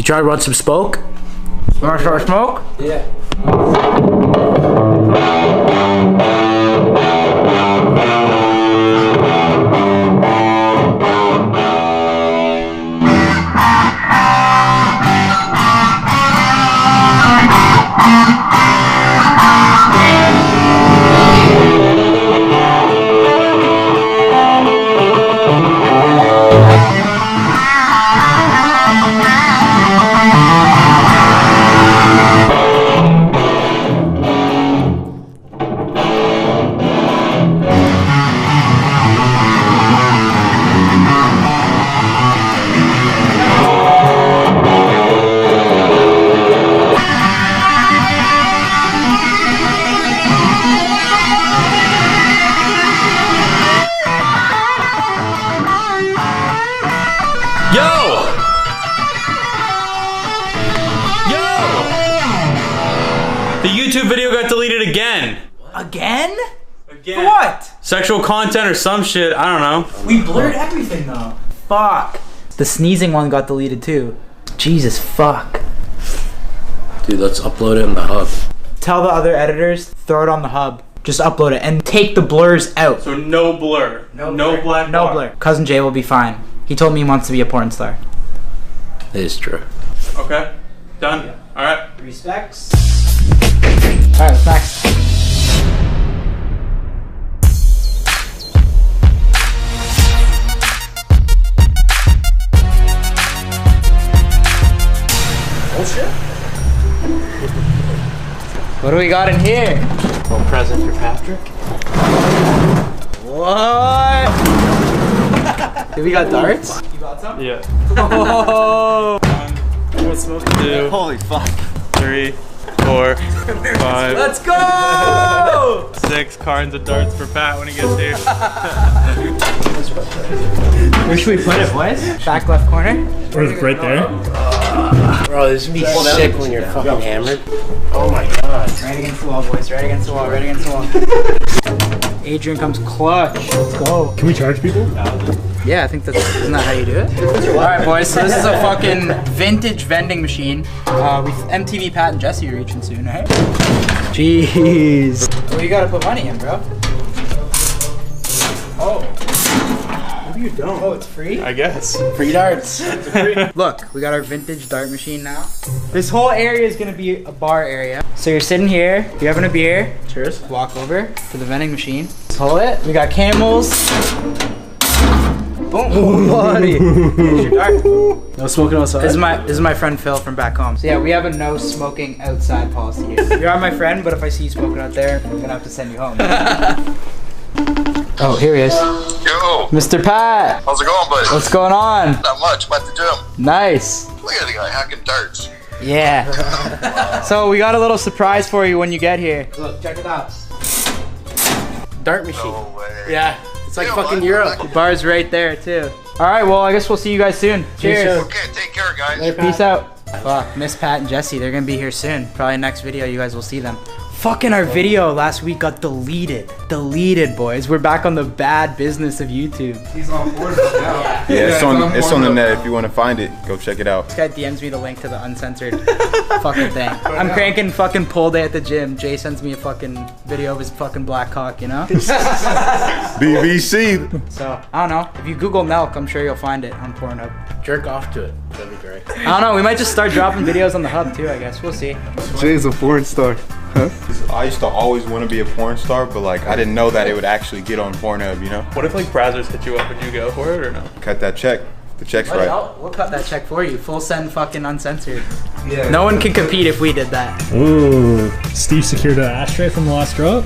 Jared, want some smoke? You want to start smoke? Yeah. The YouTube video got deleted again. Again? Again. For what? Sexual content or some shit, I don't know. We blurred everything though. Fuck. The sneezing one got deleted too. Jesus fuck. Dude, let's upload it in the hub. Tell the other editors, throw it on the hub. Just upload it and take the blurs out. So no blur. No black No bar. blur. Cousin Jay will be fine. He told me he wants to be a porn star. It is true. Okay. Done. Yeah. Alright. Respects. Alright, what's next? Oh shit. What do we got in here? A little present for Patrick. What? Dude, we got darts? You got some? Yeah. Oh. 1, 2, Holy fuck. 3, 4, 5. Let's go! 6 cartons of darts for Pat when he gets here. Where should we put it, boys? Back left corner? Or right there? Bro, this would be sick when you're fucking hammered. Oh my god. Right against the wall, boys. Right against the wall. Right against the wall. Adrian comes clutch. Let's go. Can we charge people? Yeah, I think that's, isn't that how you do it? Alright boys, so this is a fucking vintage vending machine. With MTV Pat and Jesse are reaching soon, right? Jeez. Well, you gotta put money in, bro. Oh. Maybe you don't. Oh, it's free? I guess. Free darts. Look, we got our vintage dart machine now. This whole area is gonna be a bar area. So you're sitting here, you're having a beer. Cheers. Walk over to the vending machine. Pull it. We got camels. Boom. Oh, buddy. Here's your dart. No smoking outside? This is my friend Phil from back home. So yeah, we have a no smoking outside policy here. You are my friend, but if I see you smoking out there, I'm gonna have to send you home. Oh, here he is. Yo, Mr. Pat. how's it going, buddy? What's going on? Not much, I'm at the gym. Nice. Look at the guy hacking darts. Yeah. So we got a little surprise for you when you get here. Look, check it out. Dart machine. No way. Yeah, it's like Yeah, fucking bud. Europe. The bar's right there too. All right, well, I guess we'll see you guys soon. Cheers. Okay, take care, guys. Peace out. Fuck, Miss Pat and Jesse, they're gonna be here soon. Probably next video, you guys will see them. Fucking our video last week got deleted. Deleted, boys. We're back on the bad business of YouTube. He's on board now. Yeah, it's on the net. If you want to find it, go check it out. This guy DMs me the link to the uncensored fucking thing. I'm cranking fucking pull day at the gym. Jay sends me a fucking video of his fucking black cock, you know? BBC. So, I don't know. If you Google Nelk, I'm sure you'll find it on Pornhub. Jerk off to it. That'd be great. I don't know. We might just start dropping videos on the hub too, I guess. We'll see. Jay's a porn star. Huh? I used to always want to be a porn star, but like I didn't know that it would actually get on Pornhub, you know? What if like Brazzers hit you up? Would you go for it or no? Cut that check. The check's right. We'll cut that check for you. Full send fucking uncensored. Yeah. No one can compete if we did that. Ooh. Steve secured an ashtray from the last drop.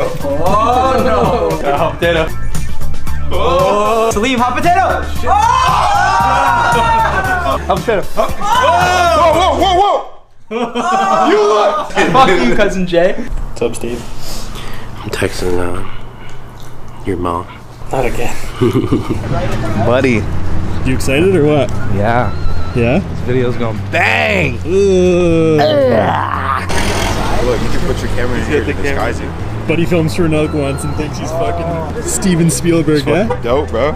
Oh no! Oh, potato. Oh! Salim, hot potato! Oh! Hot potato. Whoa, whoa, whoa, whoa! You look! Fuck you, cousin Jay. What's up, Steve? I'm texting your mom. Not again. Buddy. You excited or what? Yeah. Yeah? This video's going bang! Ooh. Look, you can put your camera in here to disguise it. Buddy films for Nelk once and thinks he's fucking Steven Spielberg, yeah? Dope, bro.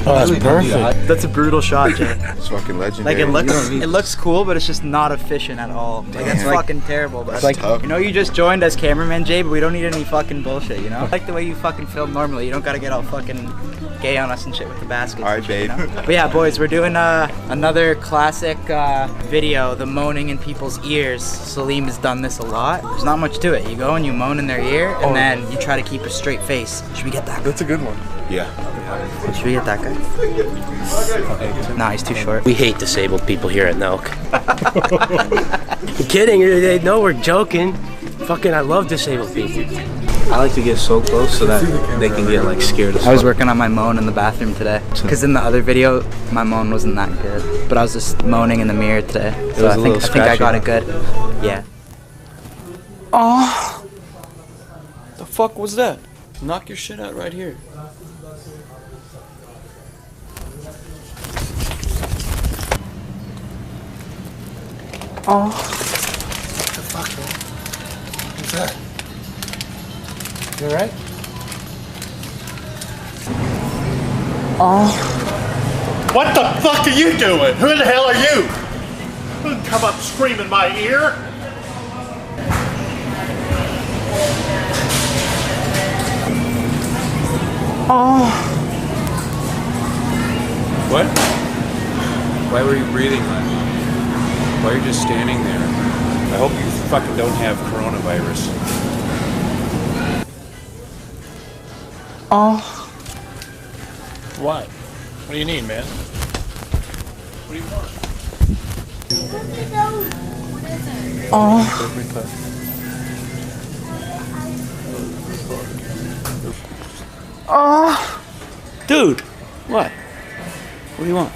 Oh, that's perfect. That's a brutal shot, Jay. It's fucking Like legendary. it looks cool, but it's just not efficient at all. Like that's fucking terrible. But It's like tough. you know, you just joined as cameraman, Jay, but we don't need any fucking bullshit. You know, I like the way you fucking film normally. You don't gotta get all fucking gay on us and shit with the baskets. All right, and shit, babe. you know? But yeah, boys, we're doing another classic video, the moaning in people's ears. Salim has done this a lot. There's not much to it. You go and you moan in their ear, and then you try to keep a straight face. Should we get that? That's a good one. Yeah. Should we get that guy? Nah, he's too short. We hate disabled people here at Nelk. I'm kidding, they know we're joking. Fucking, I love disabled people. I like to get so close so that they can get like scared. I was working on my moan in the bathroom today. Because in the other video, my moan wasn't that good. But I was just moaning in the mirror today. So I think I got it good. Yeah. Oh, the fuck was that? Knock your shit out right here. Oh. What the fuck, man? What's that? You alright? Oh. What the fuck are you doing? Who the hell are you? Don't come up screaming my ear. Oh. What? Why were you breathing like that? Why are you just standing there? I hope you fucking don't have coronavirus. Oh. What? What do you need, man? What do you want? Oh. Oh. Dude. What? What do you want?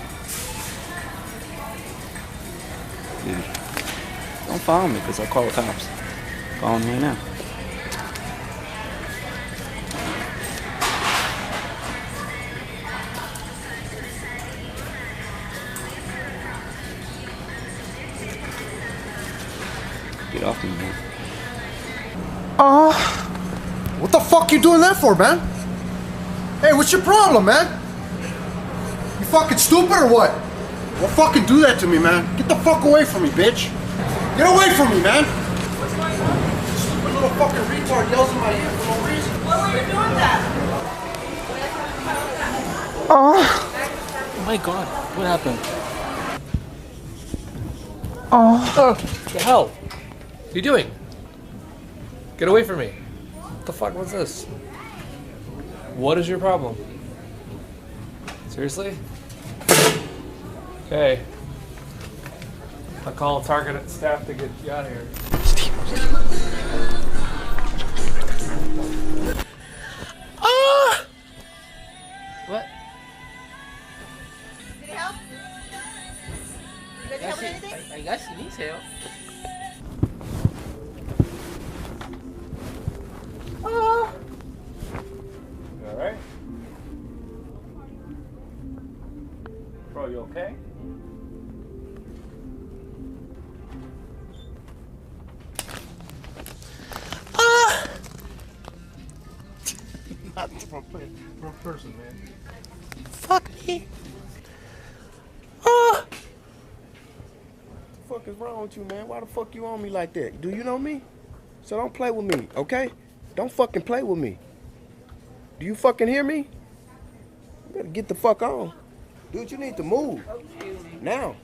Dude. Don't follow me because I'll call the cops. Follow me right now. Get off me, man. Oh. What the fuck you doing that for, man? Hey, what's your problem, man? You fucking stupid or what? Well, fucking do that to me, man. Get the fuck away from me, bitch. Get away from me, man. What's going on? Stupid little fucking retard yells in my ear for no reason. What were you doing that? Oh. Oh my god. What happened? Oh. What the hell? What are you doing? Get away from me. What the fuck was this? What is your problem? Seriously? Okay. I'll call targeted staff to get you out of here. Ah! What? Need help? You guys help with anything? I guess he needs help. Oh. You alright? Bro, you okay? Not the wrong person, man. Fuck me. Ah! What the fuck is wrong with you, man? Why the fuck you on me like that? Do you know me? So don't play with me, okay? Don't fucking play with me. Do you fucking hear me? You better get the fuck on. Dude, you need to move. Now.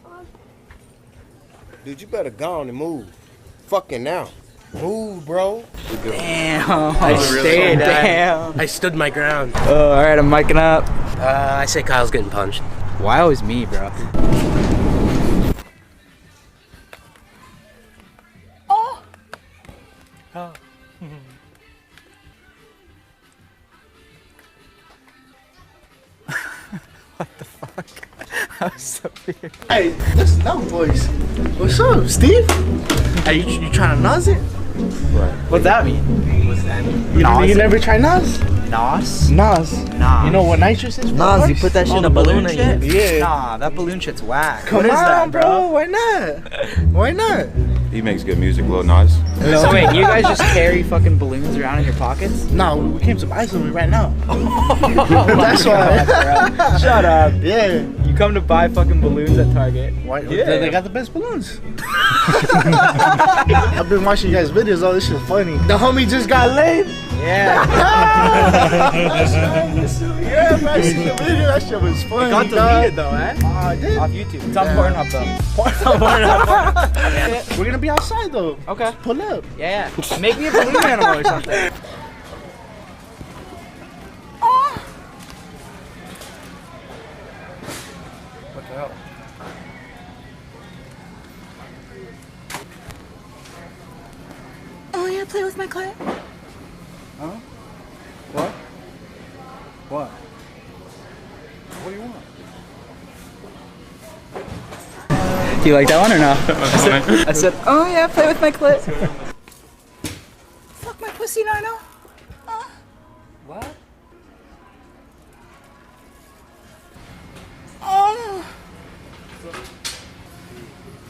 Dude, you better go on and move. Fucking now. Move, bro. Damn. I stayed. Damn. I stood my ground. Oh, all right. I'm miking up. I say Kyle's getting punched. Why always me, bro? Oh. Oh. What the fuck? That was so weird. Hey, that's Nelk voice. What's up, Steve? Hey, you trying to nuz it? What's that mean? You never try nuz? Nos? Nuz. Nah. You know what nitrous is? Nas, you put that shit in a balloon and Yeah. Nah, that balloon shit's whack. Come what is on, that, bro. Why not? Why not? He makes good music, Lil Nas. So wait, you guys just carry fucking balloons around in your pockets? No, we came to buy something right now. That's why. Shut up. Yeah. You come to buy fucking balloons at Target. Why? Yeah. They got the best balloons. I've been watching you guys' videos. Oh, this shit's funny. The homie just got laid. Yeah. Yeah, man. I seen the video. That shit was funny. It got deleted though, eh? I did. Off YouTube. It's on Pornhub though. We're gonna be outside though. Okay. Pull up. Yeah. Make me a balloon animal or something. What the hell? Oh, yeah, play with my clit. Huh? What? What? What do you want? Do you like that one or no? I said, oh yeah, play with my clit. Fuck my pussy, Nino. What? Oh.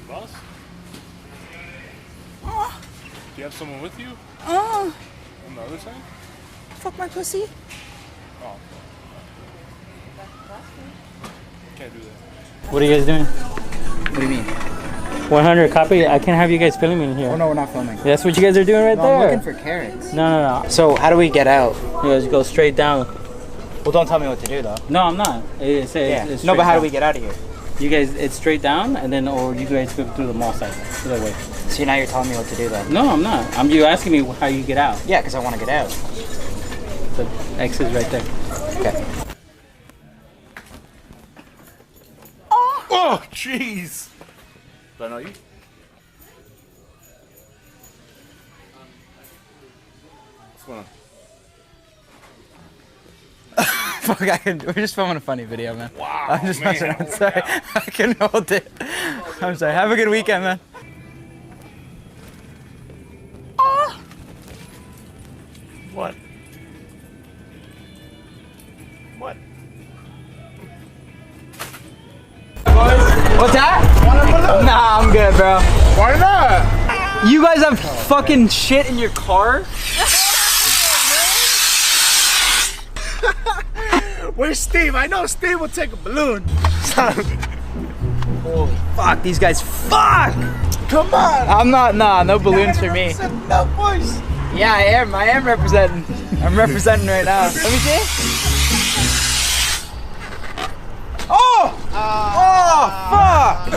Boss? Oh. Do you have someone with you? Oh. On the other side? Fuck my pussy. Oh. Can't do that. What are you guys doing? What do you mean? 100 copy? I can't have you guys filming in here. Oh no, we're not filming. That's what you guys are doing right No, there. I'm looking for carrots. No. So how do we get out? You guys go straight down. Well, don't tell me what to do though. No, I'm not. It's No, but how do we get out of here? You guys, it's straight down, and then, or you guys go through the mall side. Either way. See, now you're telling me what to do though. No, I'm not. You asking me how you get out. Yeah, because I want to get out. The exit's right there. Okay. Oh, jeez. Do I know you? What's going on? Fuck, we're just filming a funny video, man. Wow, I'm just messing man. around. Sorry. I can hold it. I'm sorry. Have a good weekend, man. What? What? What's that? Nah, I'm good, bro. Why not? You guys have fucking shit in your car? Where's Steve? I know Steve will take a balloon. Holy fuck, these guys fuck! Come on. I'm not, no balloons for me. No voice. Yeah, I am representing. I'm representing right now. Let me see. Oh! Oh, fuck!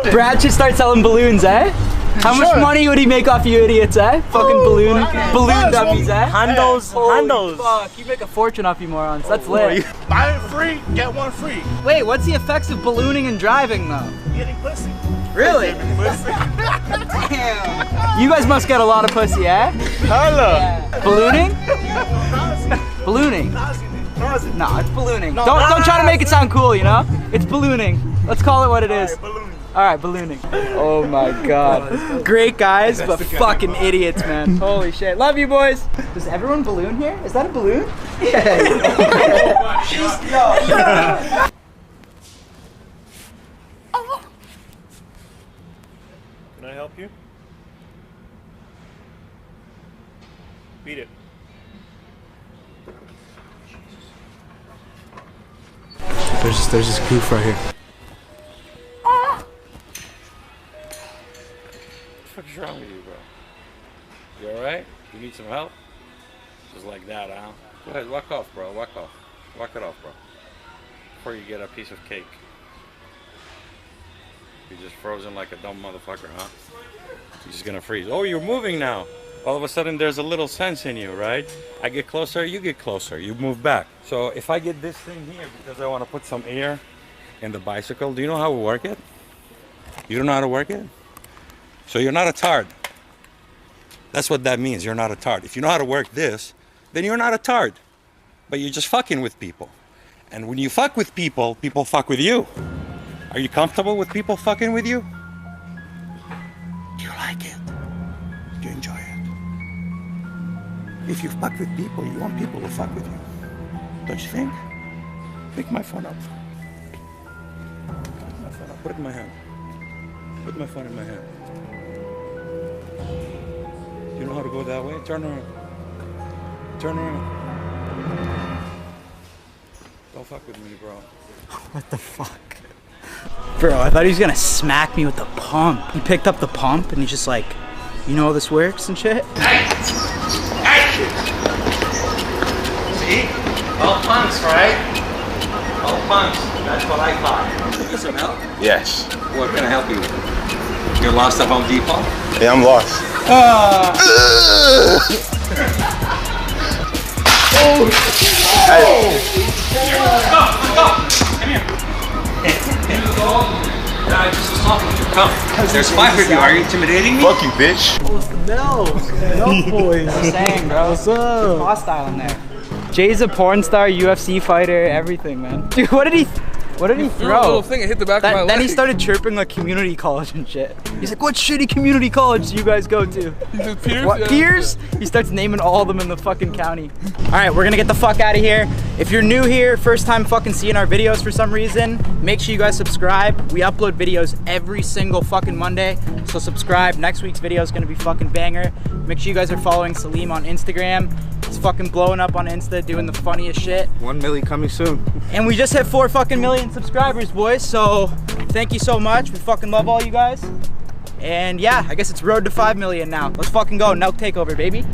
Whoa! Brad should start selling balloons, eh? How much money would he make off you idiots, eh? Fucking balloon dummies, eh? Handles. Fuck, you make a fortune off you morons. That's lit. Buy it free, get one free. Wait, what's the effects of ballooning and driving though? Getting pussy. Really? Damn. You guys must get a lot of pussy, eh? Hello. Yeah. Ballooning? Ballooning. No, it's ballooning. Don't try to make it sound cool, you know? It's ballooning. Let's call it what it is. Alright, ballooning. Oh my god. Great guys, but fucking idiots, man. Holy shit. Love you, boys. Does everyone balloon here? Is that a balloon? Yeah. Can I help you? Beat it. There's this goof right here. What the fuck is wrong with you, bro? You alright? You need some help? Just like that, huh? Go ahead, walk off, bro. Walk off. Walk it off, bro. Before you get a piece of cake. You're just frozen like a dumb motherfucker, huh? You're just gonna freeze. Oh, you're moving now. All of a sudden there's a little sense in you, right? I get closer, you get closer. You move back. So if I get this thing here because I want to put some air in the bicycle, do you know how to work it? You don't know how to work it? So you're not a tard. That's what that means. You're not a tard. If you know how to work this, then you're not a tard. But you're just fucking with people. And when you fuck with people, people fuck with you. Are you comfortable with people fucking with you? Do you like it? Do you enjoy it? If you fuck with people, you want people to fuck with you. Don't you think? Pick my phone up. Put it in my hand. Put my phone in my hand. You know how to go that way? Turn around. Turn around. Don't fuck with me, bro. What the fuck? Bro, I thought he was gonna smack me with the pump. He picked up the pump and he's just like, you know how this works and shit? Hey! Hey! See? All punks, right? All punks. That's what I thought. You need some help? Yes. What can I help you with? You're lost at Home Depot? Yeah, I'm lost. I just was talking to you. Come. There's 5 of you. Are you intimidating me? Fuck you, bitch. Nelk boys. Just saying, bro. What's up? Hostile in there. Jay's a porn star, UFC fighter, everything, man. Dude, what did he throw? A little thing, it hit the back of my leg. Then he started chirping like community college and shit. He's like, what shitty community college do you guys go to? Piers? What, Yeah. Piers? He starts naming all of them in the fucking county. All right, we're gonna get the fuck out of here. If you're new here, first time fucking seeing our videos for some reason, make sure you guys subscribe. We upload videos every single fucking Monday, so subscribe. Next week's video is gonna be fucking banger. Make sure you guys are following Salim on Instagram. He's fucking blowing up on Insta, doing the funniest shit. 1 million coming soon. And we just hit 4 fucking million subscribers, boys. So thank you so much. We fucking love all you guys. And yeah, I guess it's road to 5 million now. Let's fucking go. Nelk takeover, baby.